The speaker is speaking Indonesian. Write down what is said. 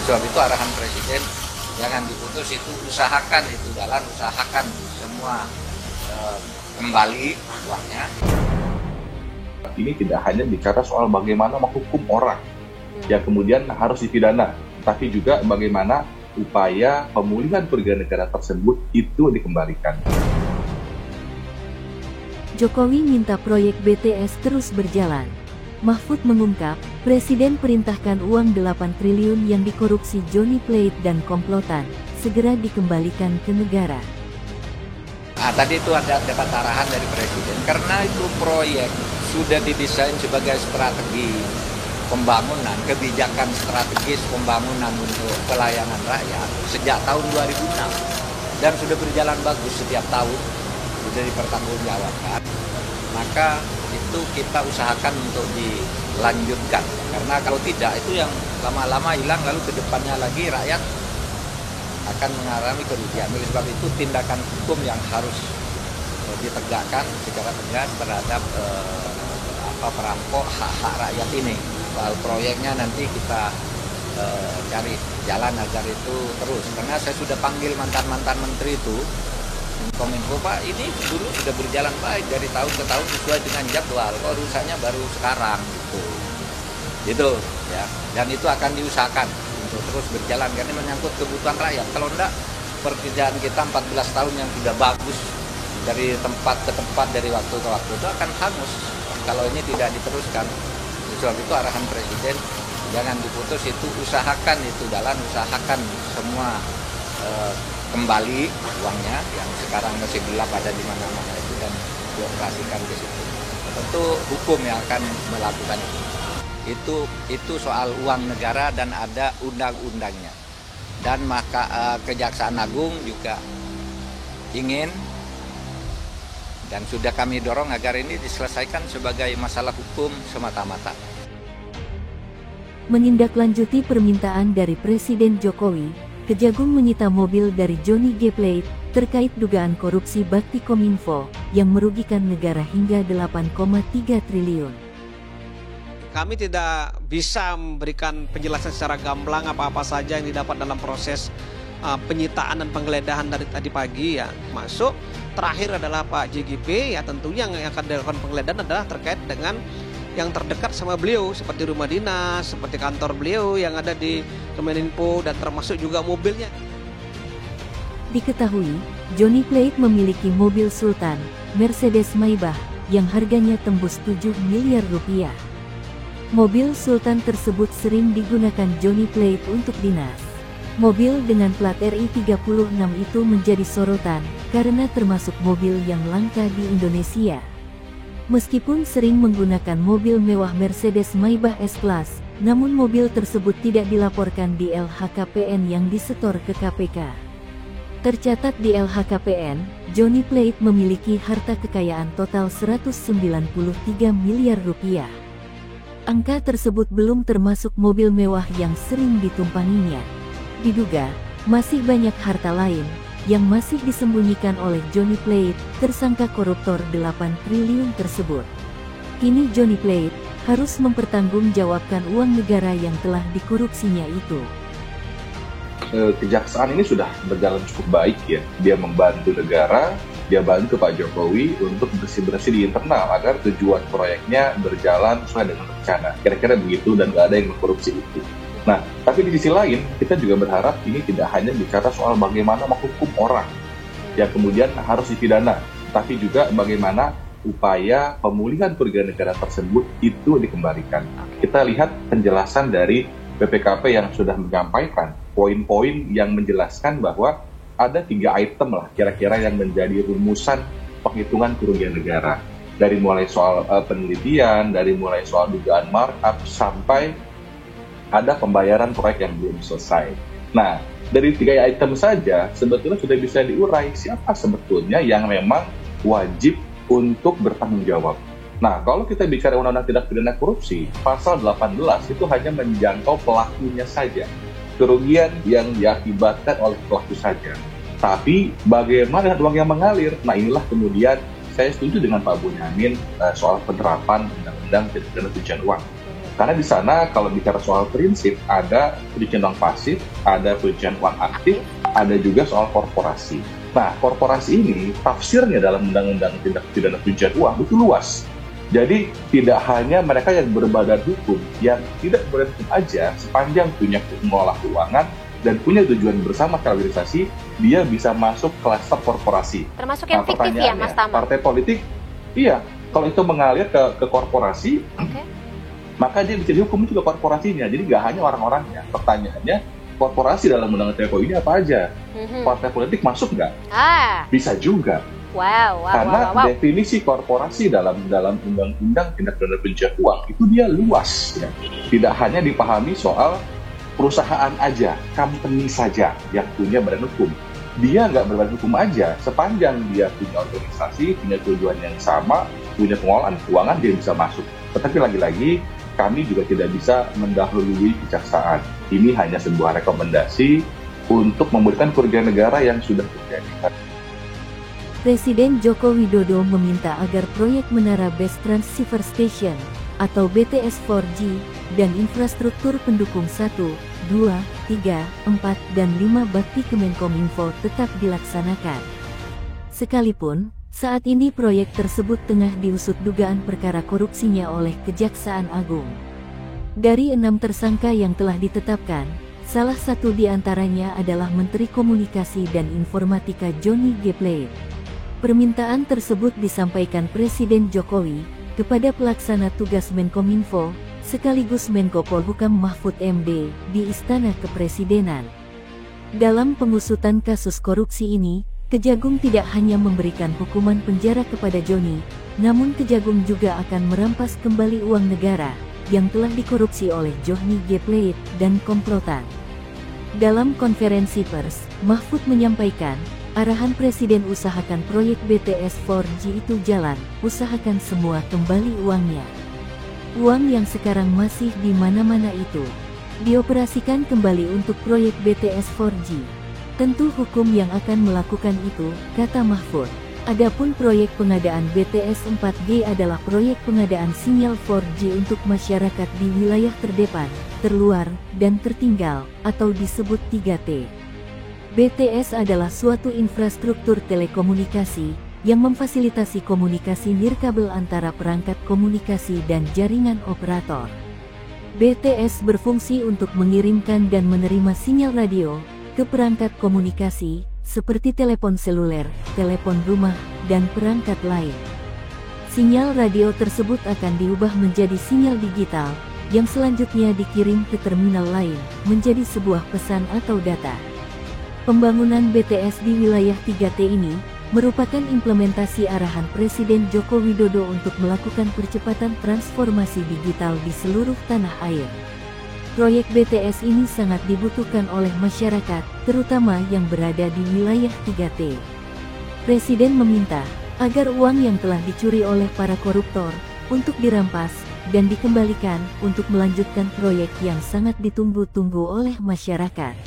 Sebab itu arahan Presiden jangan diputus, itu usahakan, itu jalan usahakan semua kembali uangnya. Ini tidak hanya bicara soal bagaimana menghukum orang yang kemudian harus dipidana, tapi juga bagaimana upaya pemulihan kerugian negara tersebut itu dikembalikan. Jokowi minta proyek BTS terus berjalan. Mahfud mengungkap, Presiden perintahkan uang 8 triliun yang dikorupsi Johnny Plate dan komplotan, segera dikembalikan ke negara. Nah, tadi itu ada dapat arahan dari Presiden, karena itu proyek sudah didesain sebagai strategi pembangunan, kebijakan strategis pembangunan untuk pelayanan rakyat sejak tahun 2006 dan sudah berjalan bagus setiap tahun, sudah dipertanggungjawabkan. Maka itu kita usahakan untuk dilanjutkan, karena kalau tidak itu yang lama-lama hilang, lalu ke depannya lagi rakyat akan mengalami kerugian. Oleh sebab itu tindakan hukum yang harus ditegakkan secara tegas terhadap perampok hak-hak rakyat ini. Soal proyeknya nanti kita cari jalan agar itu terus. Karena saya sudah panggil mantan-mantan menteri itu, Kominfo, Pak, ini dulu sudah berjalan baik dari tahun ke tahun sesuai dengan jadwal. Kok rusaknya baru sekarang gitu ya. Dan itu akan diusahakan untuk terus berjalan karena menyangkut kebutuhan rakyat. Kalau enggak, pekerjaan kita 14 tahun yang sudah bagus dari tempat ke tempat, dari waktu ke waktu itu akan hangus kalau ini tidak diteruskan. Sebab itu arahan Presiden jangan diputus, itu usahakan, itu jalan usahakan semua kembali uangnya yang sekarang masih gelap ada di mana-mana itu dan dioperasikan ke situ. Tentu hukum yang akan melakukan itu soal uang negara dan ada undang-undangnya. Dan maka Kejaksaan Agung juga ingin dan sudah kami dorong agar ini diselesaikan sebagai masalah hukum semata-mata. Menindaklanjuti permintaan dari Presiden Jokowi, Kejagung menyita mobil dari Johnny G. Plate terkait dugaan korupsi bakti Kominfo yang merugikan negara hingga 8,3 triliun. Kami tidak bisa memberikan penjelasan secara gamblang apa-apa saja yang didapat dalam proses penyitaan dan penggeledahan dari tadi pagi ya. Masuk terakhir adalah Pak JGP, ya tentunya yang akan dilakukan penggeledahan adalah terkait dengan yang terdekat sama beliau, seperti rumah dinas, seperti kantor beliau yang ada di Kemeninfo dan termasuk juga mobilnya. Diketahui, Johnny Plate memiliki mobil Sultan, Mercedes Maybach, yang harganya tembus 7 miliar rupiah. Mobil Sultan tersebut sering digunakan Johnny Plate untuk dinas. Mobil dengan plat RI 36 itu menjadi sorotan, karena termasuk mobil yang langka di Indonesia. Meskipun sering menggunakan mobil mewah Mercedes Maybach S-Class, namun mobil tersebut tidak dilaporkan di LHKPN yang disetor ke KPK. Tercatat di LHKPN, Johnny Plate memiliki harta kekayaan total 193 miliar rupiah. Angka tersebut belum termasuk mobil mewah yang sering ditumpanginya. Diduga, masih banyak harta lain yang masih disembunyikan oleh Johnny Plate, tersangka koruptor 8 triliun tersebut. Kini Johnny Plate harus mempertanggungjawabkan uang negara yang telah dikorupsinya itu. Kejaksaan ini sudah berjalan cukup baik ya. Dia membantu negara, dia bantu Pak Jokowi untuk bersih-bersih di internal agar tujuan proyeknya berjalan sesuai dengan rencana. Kira-kira begitu dan gak ada yang mengkorupsi itu. Nah, tapi di sisi lain, kita juga berharap ini tidak hanya bicara soal bagaimana menghukum orang yang kemudian harus dipidana, tapi juga bagaimana upaya pemulihan kerugian negara tersebut itu dikembalikan. Kita lihat penjelasan dari BPKP yang sudah menyampaikan poin-poin yang menjelaskan bahwa ada 3 item lah kira-kira yang menjadi rumusan penghitungan kerugian negara. Dari mulai soal penelitian, dari mulai soal dugaan markup, sampai ada pembayaran proyek yang belum selesai. Nah, dari 3 item saja sebetulnya sudah bisa diurai siapa sebetulnya yang memang wajib untuk bertanggung jawab. Nah, kalau kita bicara Undang-Undang Tindak Pidana Korupsi, pasal 18 itu hanya menjangkau pelakunya saja. Kerugian yang diakibatkan oleh pelaku saja. Tapi bagaimana dengan uang yang mengalir? Nah, inilah kemudian saya setuju dengan Pak Bonyamin soal penerapan Undang-Undang Tindak Pidana Pencucian Uang. Karena di sana kalau bicara soal prinsip, ada pencucian uang pasif, ada pencucian uang aktif, ada juga soal korporasi. Nah, korporasi ini tafsirnya dalam Undang-Undang Tindak Pidana Pencucian Uang itu luas. Jadi tidak hanya mereka yang berbadan hukum, yang tidak berbadan hukum aja, sepanjang punya mengolah keuangan dan punya tujuan bersama stabilisasi, dia bisa masuk klaster korporasi. Termasuk yang fiktif ya, Mas Tama? Partai politik, iya. Kalau itu mengalir ke korporasi, maka dia bisa dihukum juga korporasinya. Jadi nggak hanya orang-orangnya. Pertanyaannya, korporasi dalam Undang-Undang TPO ini apa aja? Partai politik masuk nggak? Bisa juga. Karena definisi korporasi dalam Undang-Undang Tindak Pidana Pencucian Uang itu dia luas. Ya. Tidak hanya dipahami soal perusahaan aja, company saja yang punya badan hukum. Dia nggak berbadan hukum aja, sepanjang dia punya organisasi, punya tujuan yang sama, punya pengolahan keuangan, dia bisa masuk. Tetapi lagi-lagi, kami juga tidak bisa mendahului kejaksaan. Ini hanya sebuah rekomendasi untuk memberikan kerugian negara yang sudah terjadi. Presiden Joko Widodo meminta agar proyek Menara Base Transceiver Station atau BTS 4G dan infrastruktur pendukung 1, 2, 3, 4, dan 5 bakti Kemenkominfo tetap dilaksanakan. Sekalipun, saat ini proyek tersebut tengah diusut dugaan perkara korupsinya oleh Kejaksaan Agung. Dari 6 tersangka yang telah ditetapkan, salah satu di antaranya adalah Menteri Komunikasi dan Informatika Johnny G. Plate. Permintaan tersebut disampaikan Presiden Jokowi kepada pelaksana tugas Menkominfo, sekaligus Menko Polhukam Mahfud MD, di Istana Kepresidenan. Dalam pengusutan kasus korupsi ini, Kejagung tidak hanya memberikan hukuman penjara kepada Johnny, namun Kejagung juga akan merampas kembali uang negara yang telah dikorupsi oleh Johnny G. Plate dan komplotan. Dalam konferensi pers, Mahfud menyampaikan, arahan Presiden usahakan proyek BTS 4G itu jalan, usahakan semua kembali uangnya. Uang yang sekarang masih di mana-mana itu dioperasikan kembali untuk proyek BTS 4G. Tentu hukum yang akan melakukan itu, kata Mahfud. Adapun proyek pengadaan BTS 4G adalah proyek pengadaan sinyal 4G untuk masyarakat di wilayah terdepan, terluar, dan tertinggal, atau disebut 3T. BTS adalah suatu infrastruktur telekomunikasi yang memfasilitasi komunikasi nirkabel antara perangkat komunikasi dan jaringan operator. BTS berfungsi untuk mengirimkan dan menerima sinyal radio ke perangkat komunikasi, seperti telepon seluler, telepon rumah, dan perangkat lain. Sinyal radio tersebut akan diubah menjadi sinyal digital, yang selanjutnya dikirim ke terminal lain, menjadi sebuah pesan atau data. Pembangunan BTS di wilayah 3T ini, merupakan implementasi arahan Presiden Joko Widodo untuk melakukan percepatan transformasi digital di seluruh tanah air. Proyek BTS ini sangat dibutuhkan oleh masyarakat, terutama yang berada di wilayah 3T. Presiden meminta agar uang yang telah dicuri oleh para koruptor untuk dirampas dan dikembalikan untuk melanjutkan proyek yang sangat ditunggu-tunggu oleh masyarakat.